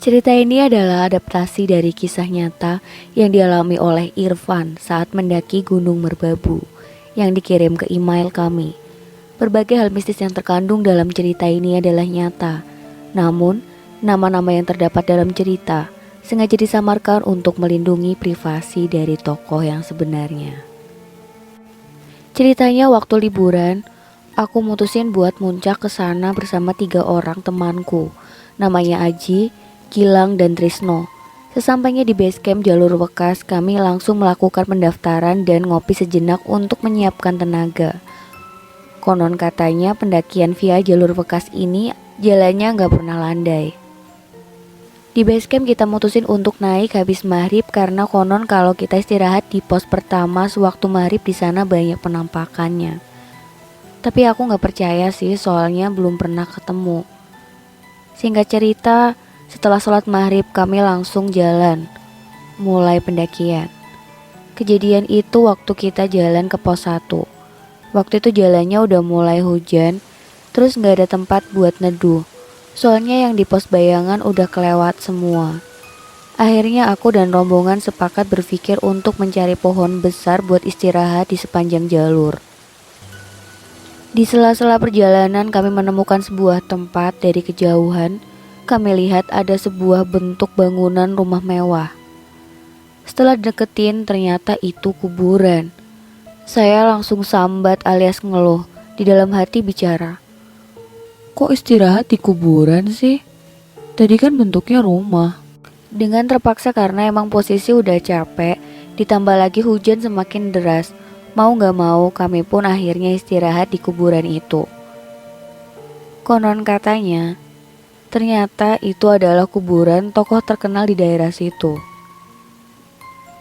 Cerita ini adalah adaptasi dari kisah nyata yang dialami oleh Irfan saat mendaki Gunung Merbabu yang dikirim ke email kami. Berbagai hal mistis yang terkandung dalam cerita ini adalah nyata. Namun, nama-nama yang terdapat dalam cerita sengaja disamarkan untuk melindungi privasi dari tokoh yang sebenarnya. Ceritanya waktu liburan, aku mutusin buat muncak ke sana bersama 3 orang temanku. Namanya Aji, Gilang, dan Trisno. Sesampainya di base camp jalur Wekas, kami langsung melakukan pendaftaran dan ngopi sejenak untuk menyiapkan tenaga. Konon katanya pendakian via jalur Wekas ini jalannya nggak pernah landai. Di base camp kita mutusin untuk naik habis maghrib karena konon kalau kita istirahat di pos pertama sewaktu maghrib di sana banyak penampakannya. Tapi aku nggak percaya sih, soalnya belum pernah ketemu. Singkat cerita, setelah sholat maghrib kami langsung jalan, mulai pendakian. Kejadian itu waktu kita jalan ke pos 1. Waktu itu jalannya udah mulai hujan, terus gak ada tempat buat neduh. Soalnya yang di pos bayangan udah kelewat semua. Akhirnya aku dan rombongan sepakat berpikir untuk mencari pohon besar buat istirahat di sepanjang jalur. Di sela-sela perjalanan kami menemukan sebuah tempat. Dari kejauhan kami lihat ada sebuah bentuk bangunan rumah mewah. Setelah deketin ternyata itu kuburan. Saya langsung sambat alias ngeluh, di dalam hati bicara, "Kok istirahat di kuburan sih? Tadi kan bentuknya rumah." Dengan terpaksa karena emang posisi udah capek, ditambah lagi hujan semakin deras. Mau gak mau kami pun akhirnya istirahat di kuburan itu. Konon katanya, ternyata itu adalah kuburan tokoh terkenal di daerah situ.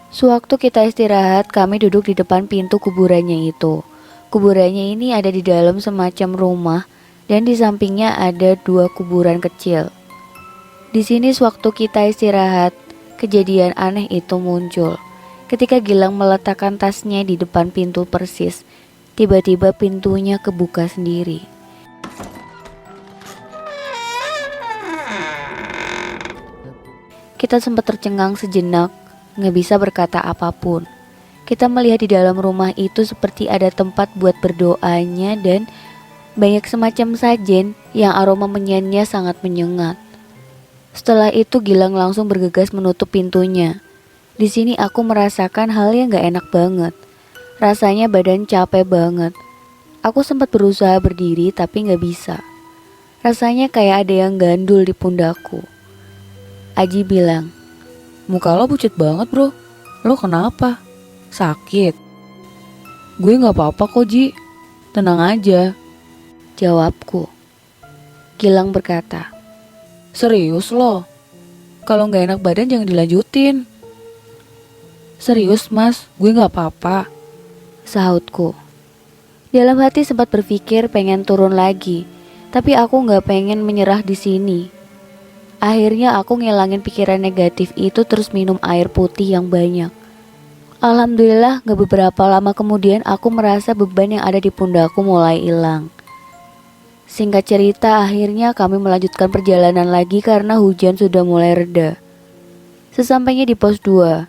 Sewaktu kita istirahat, kami duduk di depan pintu kuburannya itu. Kuburannya ini ada di dalam semacam rumah dan di sampingnya ada 2 kuburan kecil. Di sini sewaktu kita istirahat, kejadian aneh itu muncul. Ketika Gilang meletakkan tasnya di depan pintu persis, tiba-tiba pintunya kebuka sendiri. Kita sempat tercengang sejenak, gak bisa berkata apapun. Kita melihat di dalam rumah itu seperti ada tempat buat berdoanya dan banyak semacam sajen yang aroma menyannya sangat menyengat. Setelah itu Gilang langsung bergegas menutup pintunya. Di sini aku merasakan hal yang gak enak banget. Rasanya badan capek banget. Aku sempat berusaha berdiri tapi gak bisa. Rasanya kayak ada yang gandul di pundakku. Aji bilang, "Muka lo pucat banget bro, lo kenapa? Sakit?" "Gue gak apa-apa kok Ji, tenang aja," jawabku. Gilang berkata, "Serius lo? Kalau gak enak badan jangan dilanjutin." "Serius mas, gue gak apa-apa," sahutku. Dalam hati sempat berpikir pengen turun lagi, tapi aku gak pengen menyerah di sini. Akhirnya aku ngilangin pikiran negatif itu terus minum air putih yang banyak. Alhamdulillah gak beberapa lama kemudian aku merasa beban yang ada di pundakku mulai hilang. Singkat cerita, akhirnya kami melanjutkan perjalanan lagi karena hujan sudah mulai reda. Sesampainya di pos 2,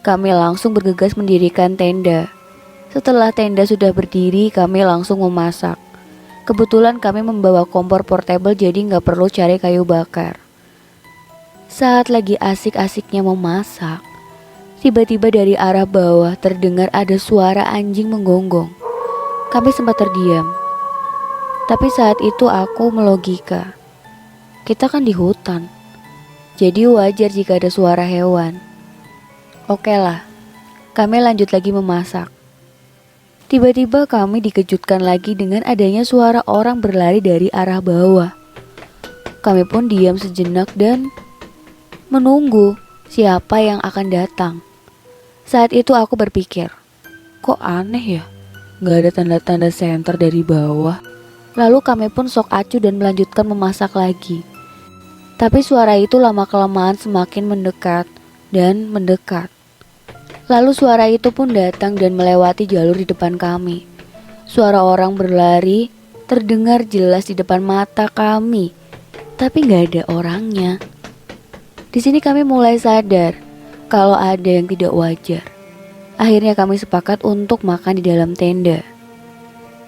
kami langsung bergegas mendirikan tenda. Setelah tenda sudah berdiri, kami langsung memasak. Kebetulan kami membawa kompor portable jadi gak perlu cari kayu bakar. Saat lagi asik-asiknya memasak, tiba-tiba dari arah bawah terdengar ada suara anjing menggonggong. Kami sempat terdiam. Tapi saat itu aku melogika, kita kan di hutan, jadi wajar jika ada suara hewan. Oke lah, kami lanjut lagi memasak. Tiba-tiba kami dikejutkan lagi dengan adanya suara orang berlari dari arah bawah. Kami pun diam sejenak dan menunggu siapa yang akan datang. Saat itu aku berpikir, kok aneh ya, gak ada tanda-tanda senter dari bawah. Lalu kami pun sok acuh dan melanjutkan memasak lagi. Tapi suara itu lama-kelamaan semakin mendekat dan mendekat. Lalu suara itu pun datang dan melewati jalur di depan kami. Suara orang berlari terdengar jelas di depan mata kami, tapi gak ada orangnya. Di sini kami mulai sadar kalau ada yang tidak wajar. Akhirnya kami sepakat untuk makan di dalam tenda.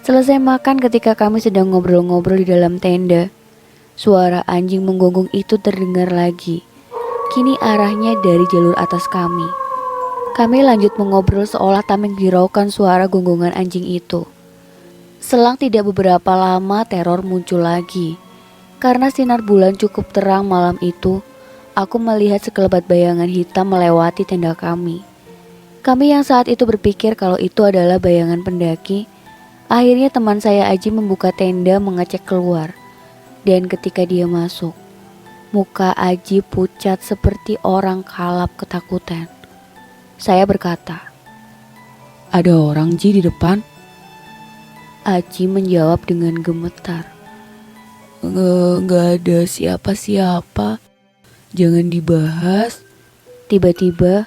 Selesai makan, ketika kami sedang ngobrol-ngobrol di dalam tenda, suara anjing menggonggong itu terdengar lagi. Kini arahnya dari jalur atas kami. Kami lanjut mengobrol seolah tak menghiraukan suara gonggongan anjing itu. Selang tidak beberapa lama teror muncul lagi. Karena sinar bulan cukup terang malam itu, aku melihat sekelebat bayangan hitam melewati tenda kami. Kami yang saat itu berpikir kalau itu adalah bayangan pendaki. Akhirnya teman saya Aji membuka tenda mengecek keluar. Dan ketika dia masuk, muka Aji pucat seperti orang kalap ketakutan. Saya berkata, "Ada orang, Ji, di depan?" Aji menjawab dengan gemetar, Nggak ada siapa-siapa. Jangan dibahas." Tiba-tiba,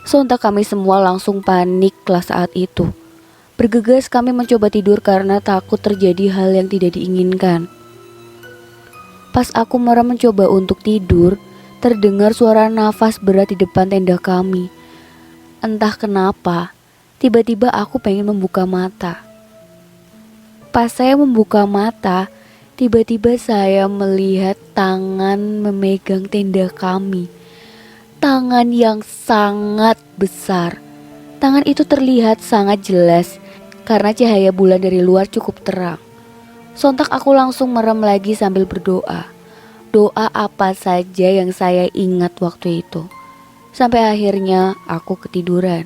sontak kami semua langsung paniklah saat itu. Bergegas kami mencoba tidur karena takut terjadi hal yang tidak diinginkan. Pas aku merem mencoba untuk tidur, terdengar suara nafas berat di depan tenda kami. Entah kenapa, tiba-tiba aku pengen membuka mata. Pas saya membuka mata, tiba-tiba saya melihat tangan memegang tenda kami. Tangan yang sangat besar. Tangan itu terlihat sangat jelas karena cahaya bulan dari luar cukup terang. Sontak aku langsung merem lagi sambil berdoa. Doa apa saja yang saya ingat waktu itu. Sampai akhirnya aku ketiduran.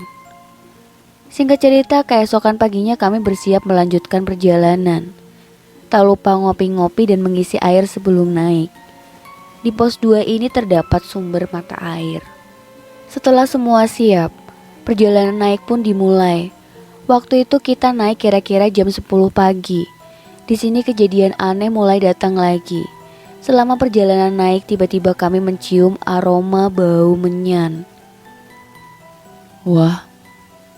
Singkat cerita, keesokan paginya kami bersiap melanjutkan perjalanan. Tak lupa ngopi-ngopi dan mengisi air sebelum naik. Di pos 2 ini terdapat sumber mata air. Setelah semua siap, perjalanan naik pun dimulai. Waktu itu kita naik kira-kira jam 10 pagi. Di sini kejadian aneh mulai datang lagi. Selama perjalanan naik, tiba-tiba kami mencium aroma bau menyan. "Wah,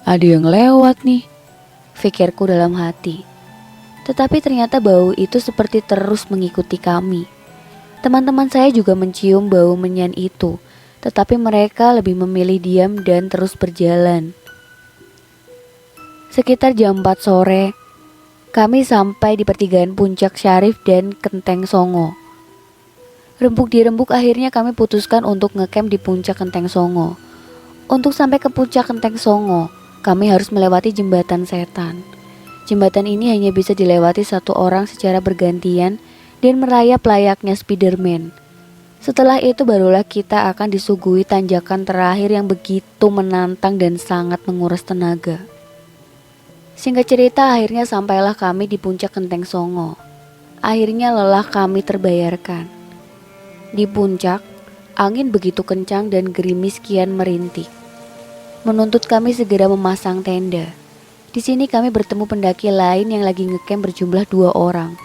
ada yang lewat nih," pikirku dalam hati. Tetapi ternyata bau itu seperti terus mengikuti kami. Teman-teman saya juga mencium bau menyan itu, tetapi mereka lebih memilih diam dan terus berjalan. Sekitar jam 4 sore, kami sampai di pertigaan Puncak Syarif dan Kenteng Songo. Rembuk di rembuk, akhirnya kami putuskan untuk ngecamp di Puncak Kenteng Songo. Untuk sampai ke Puncak Kenteng Songo, kami harus melewati jembatan setan. Jembatan ini hanya bisa dilewati satu orang secara bergantian dan merayap layaknya Spiderman. Setelah itu barulah kita akan disuguhi tanjakan terakhir yang begitu menantang dan sangat menguras tenaga. Singkat cerita, akhirnya sampailah kami di Puncak Kenteng Songo. Akhirnya lelah kami terbayarkan. Di puncak, angin begitu kencang dan gerimis kian merintih, menuntut kami segera memasang tenda. Di sini kami bertemu pendaki lain yang lagi ngecamp berjumlah 2 orang.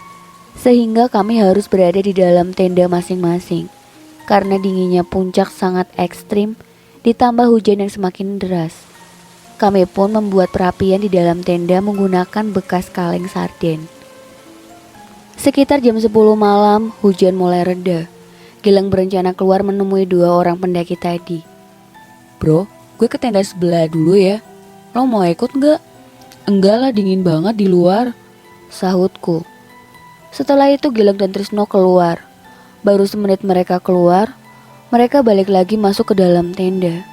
Sehingga kami harus berada di dalam tenda masing-masing. Karena dinginnya puncak sangat ekstrim, ditambah hujan yang semakin deras. Kami pun membuat perapian di dalam tenda menggunakan bekas kaleng sarden. Sekitar jam 10 malam, hujan mulai reda. Gilang berencana keluar menemui 2 orang pendaki tadi. "Bro, gue ke tenda sebelah dulu ya. Lo mau ikut nggak?" "Enggak lah, dingin banget di luar," sahutku. Setelah itu Gilang dan Trisno keluar. Baru semenit mereka keluar, mereka balik lagi masuk ke dalam tenda.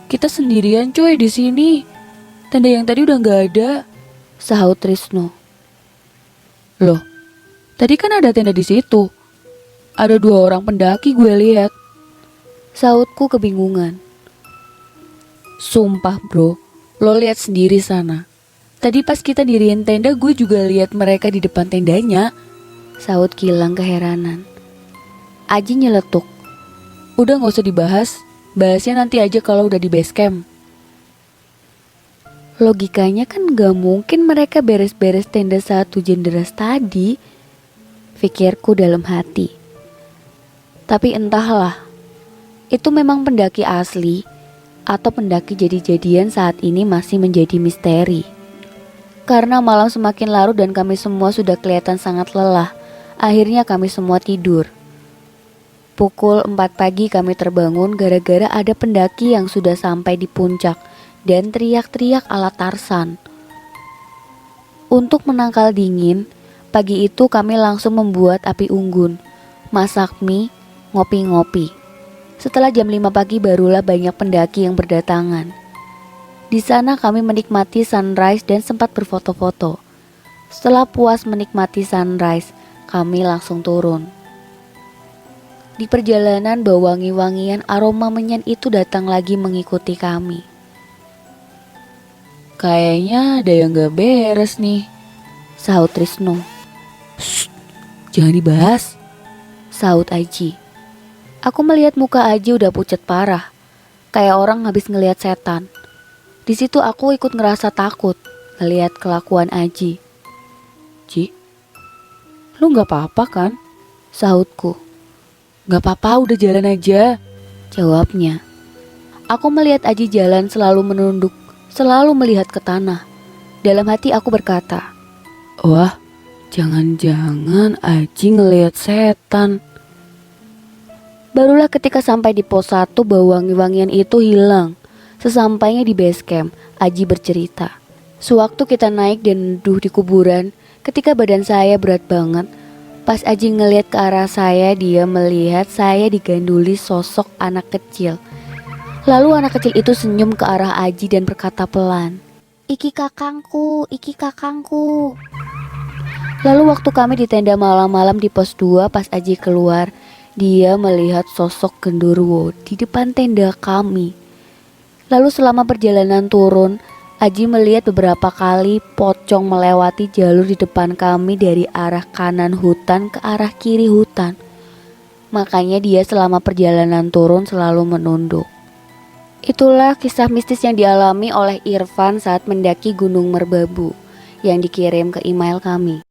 "Kita sendirian coy di sini. Tenda yang tadi udah nggak ada," sahut Trisno. "Loh, tadi kan ada tenda di situ. Ada 2 orang pendaki gue lihat," sahutku kebingungan. "Sumpah bro, lo lihat sendiri sana. Tadi pas kita diriin tenda gue juga lihat mereka di depan tendanya," sahut Gilang keheranan. Aji nyeletuk. "Udah gak usah dibahas, bahasnya nanti aja kalau udah di base camp." Logikanya kan gak mungkin mereka beres-beres tenda saat hujan deras tadi, pikirku dalam hati. Tapi entahlah, itu memang pendaki asli atau pendaki jadi-jadian saat ini masih menjadi misteri. Karena malam semakin larut dan kami semua sudah kelihatan sangat lelah, akhirnya kami semua tidur. Pukul 4 pagi kami terbangun gara-gara ada pendaki yang sudah sampai di puncak dan teriak-teriak ala Tarsan. Untuk menangkal dingin, pagi itu kami langsung membuat api unggun, masak mie, ngopi-ngopi. Setelah jam 5 pagi barulah banyak pendaki yang berdatangan. Di sana kami menikmati sunrise dan sempat berfoto-foto. Setelah puas menikmati sunrise, kami langsung turun. Di perjalanan bau wangi-wangian aroma menyan itu datang lagi mengikuti kami. Kayaknya ada yang gak beres nih. Sahut Trisno. Jangan dibahas. Sahut Aji. Aku melihat muka Aji udah pucat parah, kayak orang habis ngelihat setan. Di situ aku ikut ngerasa takut ngelihat kelakuan Aji. Ji, lu gak apa-apa kan? Sahutku. Gak apa-apa, udah jalan aja. Jawabnya. Aku melihat Aji jalan selalu menunduk, selalu melihat ke tanah. Dalam hati aku berkata, wah, jangan-jangan Aji ngelihat setan. barulah ketika sampai di pos 1 bau wangi-wangian itu hilang. Sesampainya di base camp, Aji bercerita. Sewaktu kita naik dan neduh di kuburan, ketika badan saya berat banget, pas Aji ngelihat ke arah saya, dia melihat saya diganduli sosok anak kecil. Lalu anak kecil itu senyum ke arah Aji dan berkata pelan, "Iki kakangku, iki kakangku." Lalu waktu kami di tenda malam-malam di pos 2 pas Aji keluar, dia melihat sosok genderuwo di depan tenda kami. Lalu selama perjalanan turun, Aji melihat beberapa kali pocong melewati jalur di depan kami dari arah kanan hutan ke arah kiri hutan. Makanya dia selama perjalanan turun selalu menunduk. Itulah kisah mistis yang dialami oleh Irfan saat mendaki Gunung Merbabu yang dikirim ke email kami.